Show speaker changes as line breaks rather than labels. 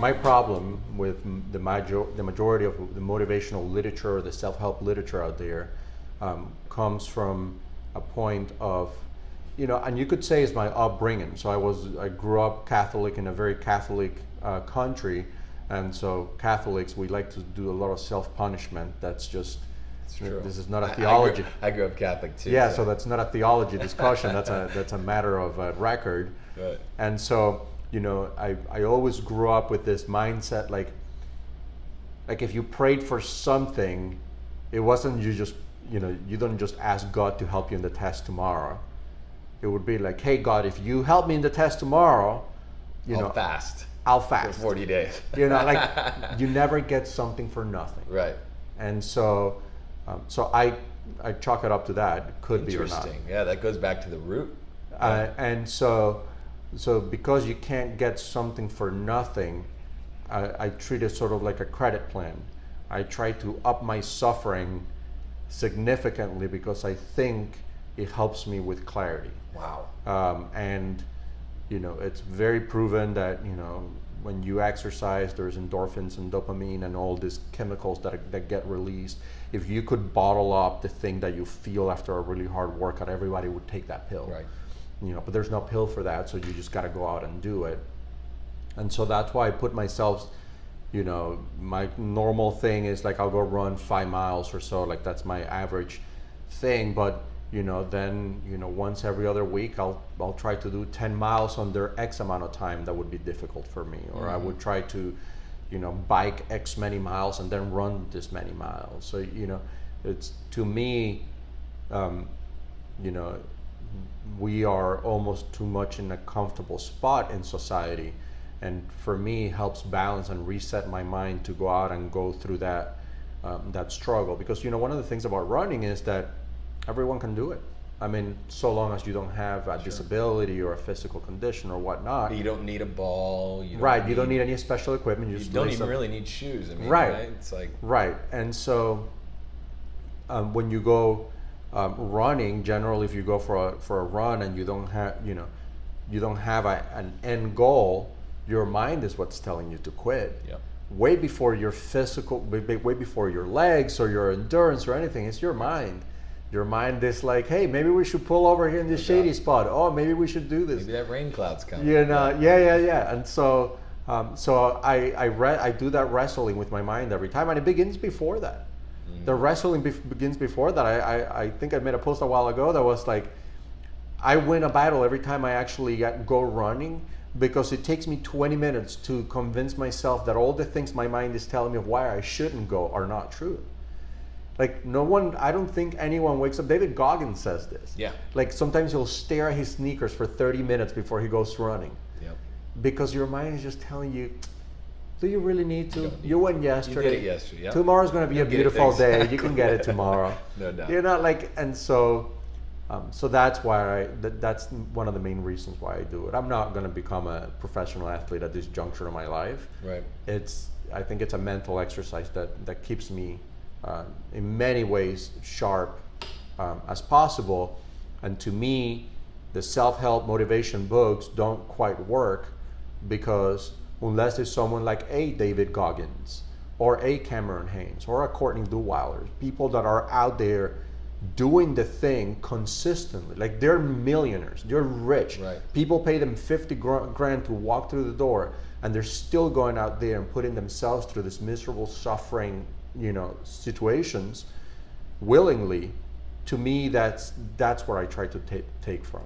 my problem with the majority of the motivational literature, the self-help literature out there, comes from a point of, and you could say it's my upbringing. So I grew up Catholic in a very Catholic country, and so Catholics, we like to do a lot of self-punishment. That's just, this is not a theology.
I grew up Catholic too.
Yeah, so that's not a theology discussion. That's a matter of record.
Right.
And so, I always grew up with this mindset, like if you prayed for something, it wasn't you just, you don't just ask God to help you in the test tomorrow. It would be like, hey God, if you help me in the test tomorrow,
I'll fast.
I'll fast.
For 40 days.
You never get something for nothing.
Right.
And so, I chalk it up to that. Could be or not.
Interesting. Yeah, that goes back to the root.
And so because you can't get something for nothing, I treat it sort of like a credit plan. I try to up my suffering significantly because I think it helps me with clarity.
Wow.
And it's very proven that when you exercise, there's endorphins and dopamine and all these chemicals that get released. If you could bottle up the thing that you feel after a really hard workout, everybody would take that pill.
Right.
But there's no pill for that, so you just got to go out and do it. And so that's why I put myself, my normal thing is like I'll go run 5 miles or so, like that's my average thing. But then once every other week I'll try to do 10 miles under X amount of time that would be difficult for me, or I would try to bike X many miles and then run this many miles. So it's, to me, we are almost too much in a comfortable spot in society, and for me it helps balance and reset my mind to go out and go through that struggle, because one of the things about running is that everyone can do it. I mean, so long as you don't have a disability or a physical condition or whatnot.
You don't need a ball.
You don't need any special equipment.
You don't even really need shoes. I mean,
right.
It's like
And so when you go running, generally, if you go for a run and you don't have an end goal, your mind is what's telling you to quit.
Yep.
Way before your physical, way before your legs or your endurance or anything, it's your mind. Your mind is like, hey, maybe we should pull over here in this shady spot. Oh, maybe we should do this.
Maybe that rain cloud's coming.
Yeah. And so, I do that wrestling with my mind every time, and it begins before that. The wrestling begins before that. I think I made a post a while ago that was like, I win a battle every time I actually go running, because it takes me 20 minutes to convince myself that all the things my mind is telling me of why I shouldn't go are not true. Like I don't think anyone wakes up. David Goggins says this.
Yeah.
Like sometimes he'll stare at his sneakers for 30 minutes before he goes running.
Yep.
Because your mind is just telling you, do you really need to? You went yesterday.
You did it yesterday. Yep.
Tomorrow's going to be a beautiful day. You can get it tomorrow.
No doubt.
And so that's why that's one of the main reasons why I do it. I'm not going to become a professional athlete at this juncture of my life.
Right.
I think it's a mental exercise that keeps me in many ways sharp as possible. And to me, the self-help motivation books don't quite work, because unless there's someone like a David Goggins or a Cameron Hanes or a Courtney Dauwalter, people that are out there doing the thing consistently, like they're millionaires, they're rich.
Right.
People pay them 50 grand to walk through the door, and they're still going out there and putting themselves through this miserable suffering situations willingly. To me, that's where I try to take from.